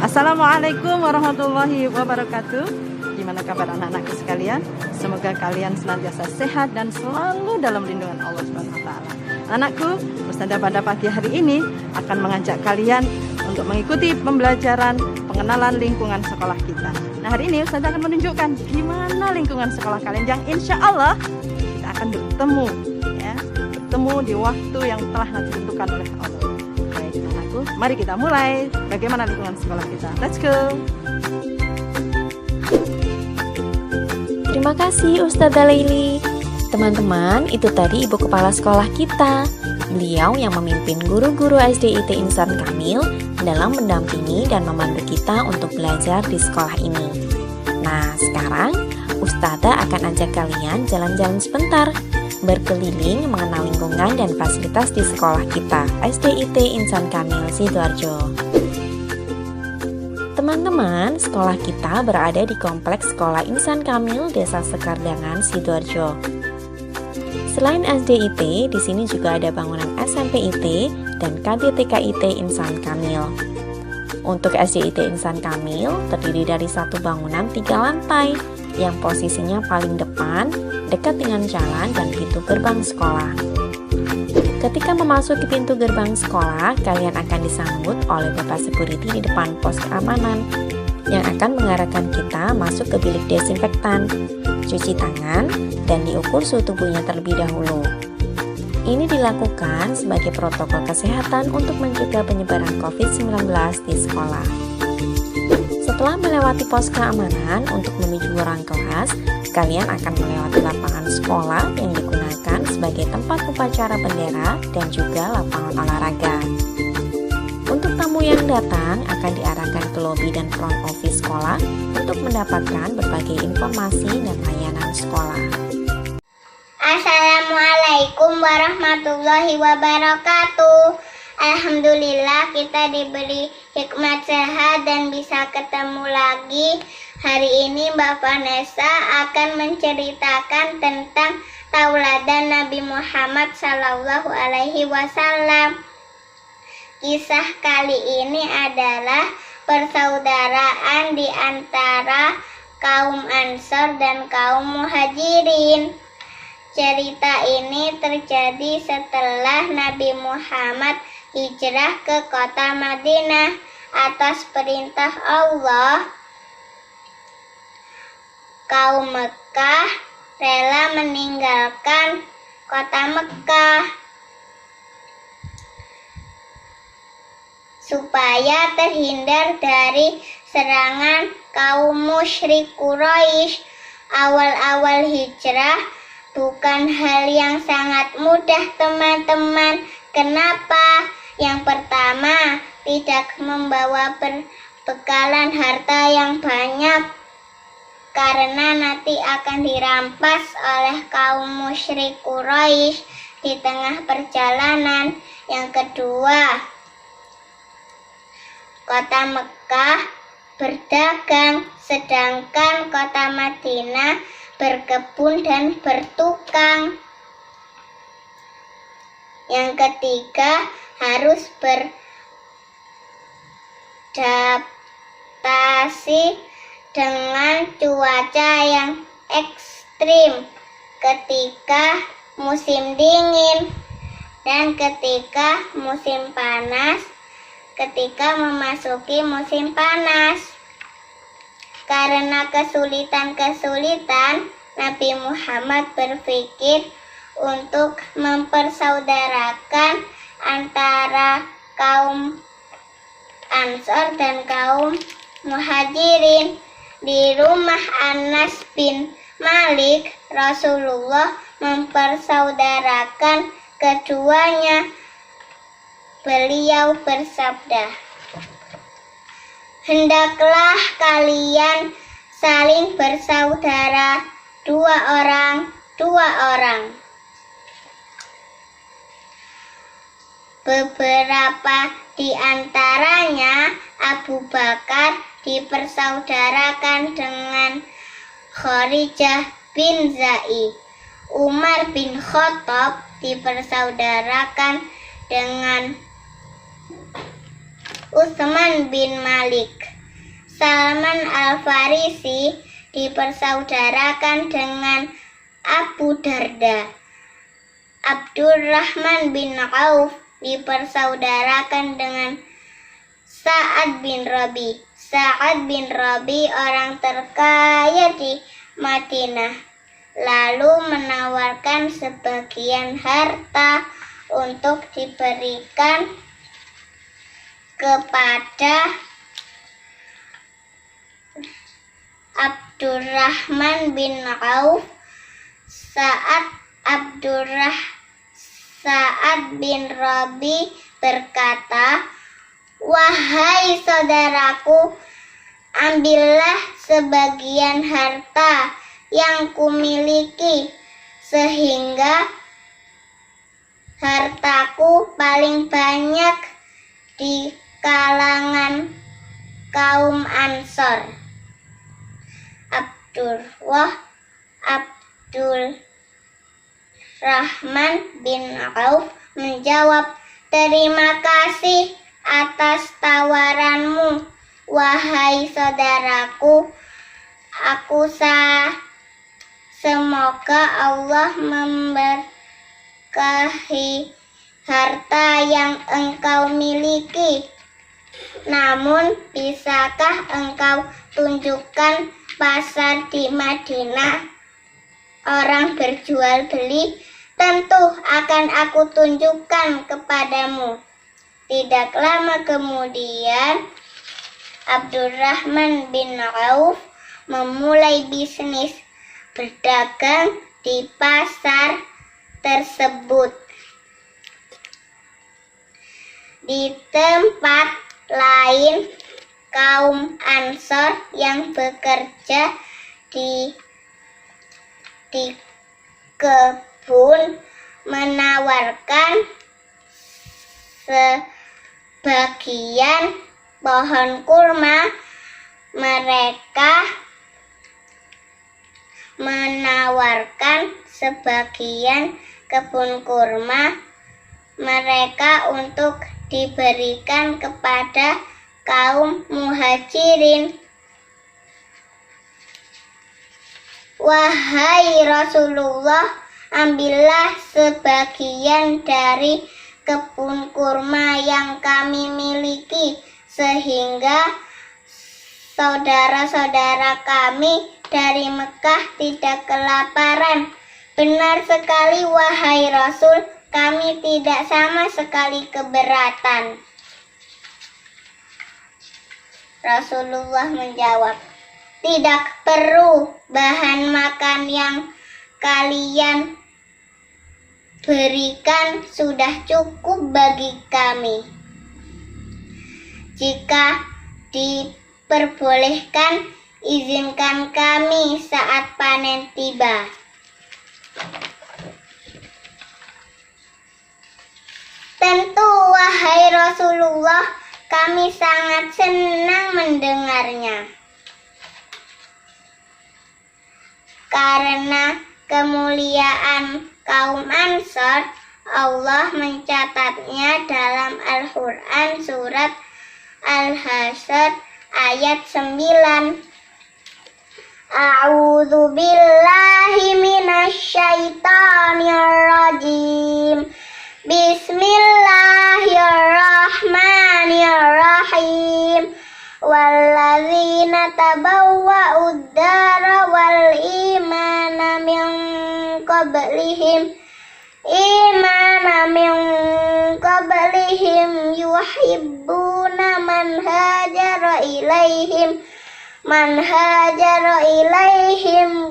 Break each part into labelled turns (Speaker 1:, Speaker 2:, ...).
Speaker 1: Assalamualaikum warahmatullahi wabarakatuh. Gimana kabar anak-anakku sekalian? Semoga kalian senantiasa sehat dan selalu dalam lindungan Allah Subhanahu wa taala. Anakku, Ustazah pada pagi hari ini akan mengajak kalian untuk mengikuti pembelajaran pengenalan lingkungan sekolah kita. Nah, hari ini Ustazah akan menunjukkan gimana lingkungan sekolah kalian yang insya Allah kita akan bertemu di waktu yang telah nanti ditentukan oleh Allah. Baik anakku, mari kita mulai bagaimana lingkungan sekolah kita. Let's go.
Speaker 2: Terima kasih Ustazah Laili. Teman-teman, itu tadi Ibu Kepala Sekolah kita. Beliau yang memimpin guru-guru SDIT Insan Kamil dalam mendampingi dan memandu kita untuk belajar di sekolah ini. Nah, sekarang Ustazah akan ajak kalian jalan-jalan sebentar, berkeliling mengenal lingkungan dan fasilitas di sekolah kita, SDIT Insan Kamil Sidoarjo. Teman-teman, sekolah kita berada di Kompleks Sekolah Insan Kamil Desa Sekardangan, Sidoarjo. Selain SDIT, di sini juga ada bangunan SMPIT dan KDTKIT Insan Kamil. Untuk SDIT Insan Kamil terdiri dari satu bangunan 3 lantai yang posisinya paling depan, dekat dengan jalan dan pintu gerbang sekolah. Ketika memasuki pintu gerbang sekolah, kalian akan disambut oleh Bapak Security di depan pos keamanan yang akan mengarahkan kita masuk ke bilik desinfektan, cuci tangan, dan diukur suhu tubuhnya terlebih dahulu. Ini dilakukan sebagai protokol kesehatan untuk mencegah penyebaran COVID-19 di sekolah. Setelah melewati pos keamanan untuk menuju ruang kelas, kalian akan melewati lapangan sekolah yang digunakan sebagai tempat upacara bendera dan juga lapangan olahraga. Untuk tamu yang datang akan diarahkan ke lobi dan front office sekolah untuk mendapatkan berbagai informasi dan layanan sekolah.
Speaker 3: Assalamualaikum warahmatullahi wabarakatuh. Alhamdulillah kita diberi hikmat sehat dan bisa ketemu lagi. Hari ini Mbak Vanessa akan menceritakan tentang tauladan Nabi Muhammad SAW. Kisah kali ini adalah persaudaraan di antara kaum Ansor dan kaum Muhajirin. Cerita ini terjadi setelah Nabi Muhammad hijrah ke kota Madinah atas perintah Allah. Kaum Mekah rela meninggalkan kota Mekah supaya terhindar dari serangan kaum musyrik Quraisy. Awal-awal hijrah bukan hal yang sangat mudah, teman-teman. Kenapa? Yang pertama, tidak membawa bekalan harta yang banyak karena nanti akan dirampas oleh kaum musyrik Quraisy di tengah perjalanan. Yang kedua, kota Mekah berdagang, sedangkan kota Madinah berkebun dan bertukang. Yang ketiga, harus beradaptasi dengan cuaca yang ekstrim ketika musim dingin dan ketika musim panas, ketika memasuki musim panas. Karena kesulitan-kesulitan, Nabi Muhammad berpikir untuk mempersaudarakan antara kaum Ansor dan kaum Muhajirin. Di rumah Anas bin Malik, Rasulullah mempersaudarakan keduanya. Beliau bersabda, "Hendaklah kalian saling bersaudara, dua orang. Beberapa di antaranya Abu Bakar dipersaudarakan dengan Kharijah bin Zaid. Umar bin Khattab dipersaudarakan dengan Utsman bin Malik. Salman Al-Farisi dipersaudarakan dengan Abu Darda. Abdurrahman bin Auf dipersaudarakan dengan Sa'ad bin Rabi. Sa'ad bin Rabi orang terkaya di Madinah, lalu menawarkan sebagian harta untuk diberikan kepada Abdurrahman bin Auf. Sa'ad bin Rabi berkata, "Wahai saudaraku, ambillah sebagian harta yang kumiliki, sehingga hartaku paling banyak di kalangan kaum Ansor." Abdurrahman bin Auf menjawab, "Terima kasih atas tawaranmu, wahai saudaraku. Semoga Allah memberkahi harta yang engkau miliki. Namun, bisakah engkau tunjukkan pasar di Madinah orang berjual beli? Tentu akan aku tunjukkan kepadamu." Tidak lama kemudian, Abdurrahman bin Auf memulai bisnis berdagang di pasar tersebut. Di tempat lain, kaum Ansor yang bekerja di kebun menawarkan sebagian pohon kurma. Mereka menawarkan sebagian kebun kurma mereka untuk diberikan kepada kaum muhajirin. "Wahai Rasulullah, ambillah sebagian dari kebun kurma yang kami miliki, sehingga saudara-saudara kami dari Mekah tidak kelaparan." "Benar sekali, wahai Rasul, kami tidak sama sekali keberatan." Rasulullah menjawab, "Tidak perlu, bahan makan yang kalian berikan sudah cukup bagi kami. Jika diperbolehkan, izinkan kami saat panen tiba." "Tentu, wahai Rasulullah, kami sangat senang mendengarnya." Karena kemuliaan kaum Ansor, Allah mencatatnya dalam Al-Quran surat Al-Hasyr ayat 9. "A'udzu billahi minasyaitonir rajim. Bismillahirrahmanirrahim. Walladzina tabawwa'ud dara wal imana min qablihim yuhibbuna man hajara ilaihim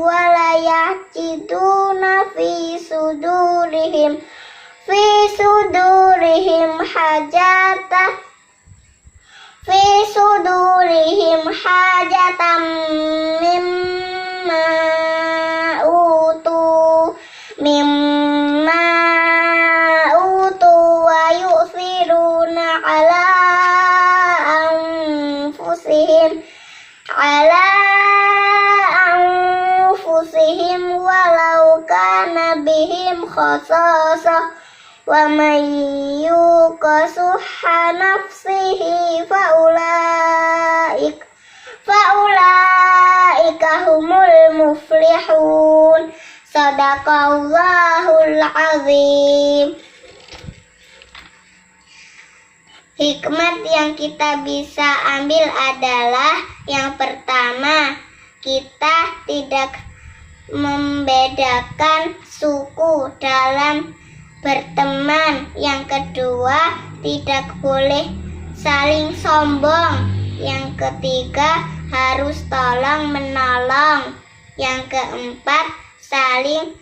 Speaker 3: wa la yajiduna fi sudurihim hajatan mimma utu wa yu'thiruna ala anfusihim walau kana bihim khasasah. Wa may yuqa suhha nafsihi faulaika humul muflihun. Shadaqallahul azim. Hikmat yang kita bisa ambil adalah yang pertama, kita tidak membedakan suku dalam berteman. Yang kedua, tidak boleh saling sombong. Yang ketiga, harus tolong menolong. Yang keempat, saling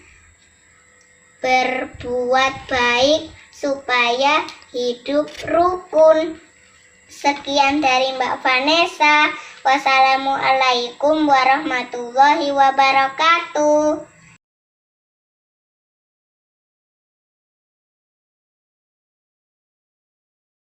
Speaker 3: berbuat baik supaya hidup rukun. Sekian dari Mbak Vanessa. Wassalamualaikum warahmatullahi wabarakatuh.